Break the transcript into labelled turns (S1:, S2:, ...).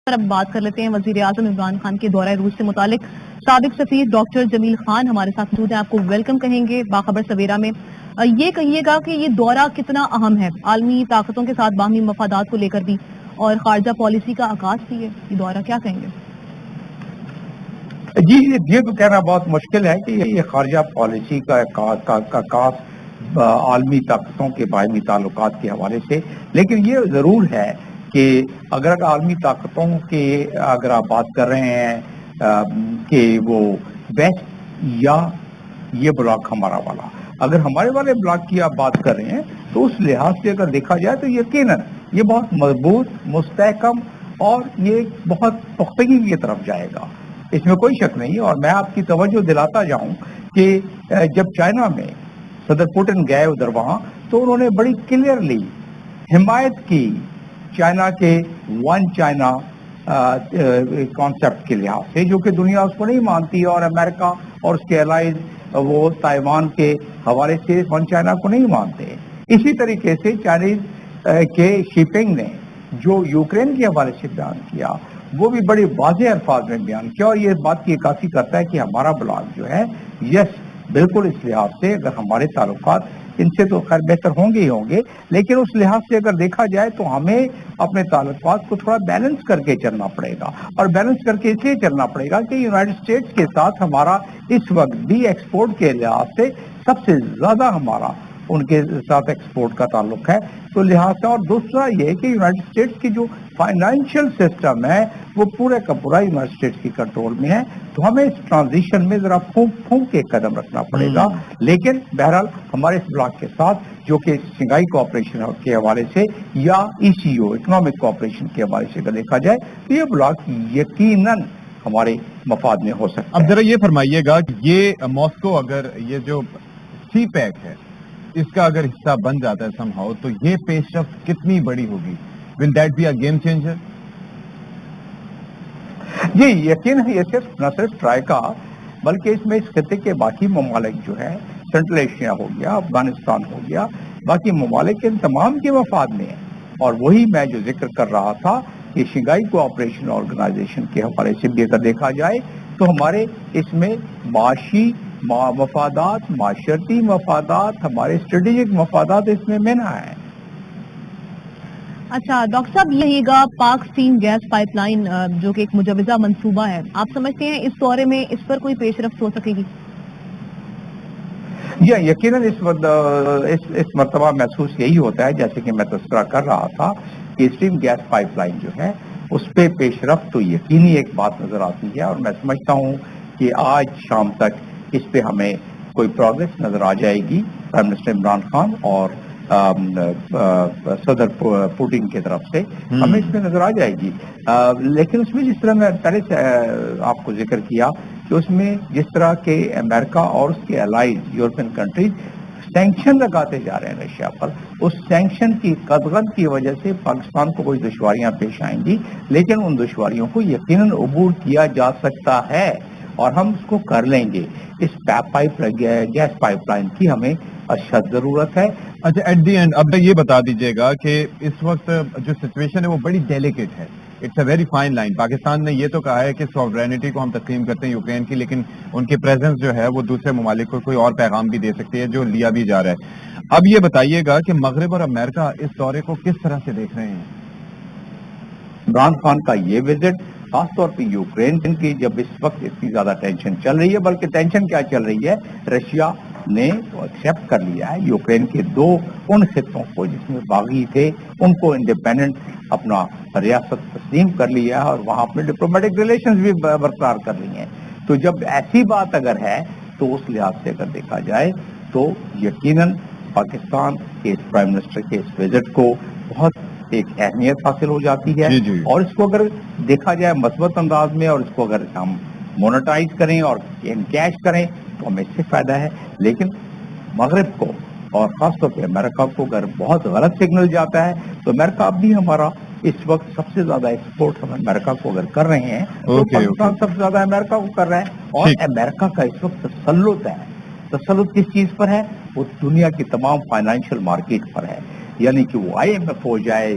S1: پر اب بات کر لیتے ہیں وزیر اعظم عمران خان کے دورہ روس سے متعلق. سابق سفیر ڈاکٹر جمیل خان ہمارے ساتھ موجود ہیں. آپ کو ویلکم کہیں گے باخبر سویرا میں. یہ کہیے گا کہ یہ دورہ کتنا اہم ہے عالمی طاقتوں کے ساتھ باہمی مفادات کو لے کر بھی اور خارجہ پالیسی کا آغاز بھی ہے, یہ دورہ کیا کہیں گے؟
S2: جی یہ تو کہنا بہت مشکل ہے کہ یہ خارجہ پالیسی کا آغاز عالمی طاقتوں کے باہمی تعلقات کے حوالے سے, لیکن یہ ضرور ہے کہ اگر عالمی طاقتوں کے اگر آپ بات کر رہے ہیں کہ وہ ویسٹ یا یہ بلاک ہمارا والا, اگر ہمارے والے بلاک کی آپ بات کر رہے ہیں تو اس لحاظ سے اگر دیکھا جائے تو یقیناً یہ بہت مضبوط, مستحکم اور یہ بہت پختگی کی طرف جائے گا, اس میں کوئی شک نہیں. اور میں آپ کی توجہ دلاتا جاؤں کہ جب چائنا میں صدر پوٹن گئے ادھر وہاں تو انہوں نے بڑی کلیئرلی حمایت کی چائنا کے ون چائنا کانسیپٹ کے لحاظ سے, جو کہ دنیا اس کو نہیں مانتی, اور امریکہ اور اس کے الائز وہ تائیوان کے حوالے سے ون چائنا کو نہیں مانتے. اسی طریقے سے چائنیز کے شیپنگ نے جو یوکرین کے حوالے سے بیان کیا وہ بھی بڑی واضح الفاظ میں بیان کیا, اور یہ بات کی عکاسی کرتا ہے کہ ہمارا بلاک جو ہے یس بالکل اس لحاظ سے اگر ہمارے تعلقات ان سے تو خیر بہتر ہوں گے ہی ہوں گے, لیکن اس لحاظ سے اگر دیکھا جائے تو ہمیں اپنے تعلقات کو تھوڑا بیلنس کر کے چلنا پڑے گا, اور بیلنس کر کے اس لیے چلنا پڑے گا کہ یونائٹڈ اسٹیٹس کے ساتھ ہمارا اس وقت بھی ایکسپورٹ کے لحاظ سے سب سے زیادہ ہمارا ان کے ساتھ ایکسپورٹ کا تعلق ہے. تو لہٰذا اور دوسرا یہ کہ یونائٹڈ اسٹیٹس کی جو فائنینشیل سسٹم ہے وہ پورے کا پورا یونائٹڈ اسٹیٹس کی کنٹرول میں ہے, تو ہمیں اس ٹرانزیشن میں ذرا پھونک کے قدم رکھنا پڑے گا. لیکن بہرحال ہمارے اس بلاک کے ساتھ جو کہ شنگھائی کوآپریشن کے حوالے سے یا ECO اکنامک کوآپریشن کے حوالے سے اگر دیکھا جائے تو یہ بلاک یقیناً ہمارے مفاد میں ہو سکتا ہے.
S3: اب ذرا یہ فرمائیے گا کہ یہ ماسکو اگر یہ جو سی پیک ہے اس کا اگر حصہ بن جاتا ہے سم ہاؤ تو یہ پیش رفت کتنی بڑی ہوگی؟ Will that be a game changer?
S2: جی یقیناً یہ صرف نہ صرف ٹرائی کا بلکہ اس میں اس خطے کے باقی ممالک جو ہے, سینٹرل ایشیا ہو گیا, افغانستان ہو گیا, باقی ممالک ان تمام کے مفاد میں ہے. اور وہی میں جو ذکر کر رہا تھا کہ شنگھائی کوآپریشن آرگنائزیشن کے حوالے سے بھی اگر دیکھا جائے تو ہمارے اس میں معاشی مفادات, معاشرتی مفادات, ہمارے اسٹریٹجک مفادات اس میں منا ہیں.
S1: اچھا ڈاکٹر صاحب, یہ گا پاک اسٹریم گیس پائپ لائن جو کہ ایک مجوزہ منصوبہ ہے, آپ سمجھتے ہیں اس دورے میں اس پر کوئی پیش رفت ہو سکے گی؟
S2: یقیناً اس مرتبہ محسوس یہی ہوتا ہے جیسے کہ میں تذکرہ کر رہا تھا کہ اسٹریم گیس پائپ لائن جو ہے اس پہ پیش رفت تو یقینی ایک بات نظر آتی ہے, اور میں سمجھتا ہوں کہ آج شام تک اس پہ ہمیں کوئی پروگریس نظر آ جائے گی پرائم منسٹر عمران خان اور صدر پوٹن کی طرف سے ہمیں اس میں نظر آ جائے گی. لیکن اس میں جس طرح میں پہلے سے آپ کو ذکر کیا کہ اس میں جس طرح کے امریکہ اور اس کے الائز یورپین کنٹریز سینکشن لگاتے جا رہے ہیں رشیا پر, اس سینکشن کی قدغن کی وجہ سے پاکستان کو کوئی دشواریاں پیش آئیں گی, لیکن ان دشواریوں کو یقیناً عبور کیا جا سکتا ہے اور ہم اس کو کر لیں گے. اس گیس پائپ لائن کی ہمیں اشد ضرورت ہے.
S3: اچھا ایٹ دی اینڈ اب یہ بتا دیجئے گا کہ اس وقت جو سچویشن ہے وہ بڑی ڈیلیکیٹ ہے, it's a very fine line. Pakistan نے یہ تو کہا ہے کہ سوورینٹی کو ہم تسلیم کرتے ہیں یوکرین کی, لیکن ان کی پریزنس جو ہے وہ دوسرے ممالک کو کوئی اور پیغام بھی دے سکتی ہے جو لیا بھی جا رہا ہے. اب یہ بتائیے گا کہ مغرب اور امریکہ اس دورے کو کس طرح سے دیکھ رہے ہیں؟
S2: عمران خان کا یہ وزٹ خاص طور پہ یوکرین کی جب اس وقت اتنی زیادہ ٹینشن چل رہی ہے, بلکہ ٹینشن کیا چل رہی ہے, رشیا نے ایکسیپٹ کر لیا ہے یوکرین کے ان خطوں کو جس میں باغی تھے ان کو انڈیپینڈنٹ اپنا ریاست تسلیم کر لیا ہے اور وہاں اپنے ڈپلومیٹک ریلیشنز بھی برقرار کر لی ہیں. تو جب ایسی بات اگر ہے تو اس لحاظ سے اگر دیکھا جائے تو یقیناً پاکستان کے اس پرائم منسٹر کے اس وزٹ کو بہت ایک اہمیت حاصل ہو جاتی ہے. اور اس کو اگر دیکھا جائے مثبت انداز میں اور اس کو اگر ہم مونیٹائز کریں اور انکیش کریں تو ہمیں اس سے فائدہ ہے. لیکن مغرب کو اور خاص طور پہ امریکہ کو اگر بہت غلط سگنل جاتا ہے تو امریکہ اب بھی ہمارا اس وقت سب سے زیادہ ایکسپورٹ ہم امریکہ کو اگر کر رہے ہیں تو پاکستان سب سے زیادہ امریکہ کو کر رہا ہے. اور امریکہ کا اس وقت تسلط ہے. تسلط کس چیز پر ہے؟ وہ دنیا کی تمام فائنینشیل مارکیٹ پر ہے. یعنی کہ وہ IMF ہو جائے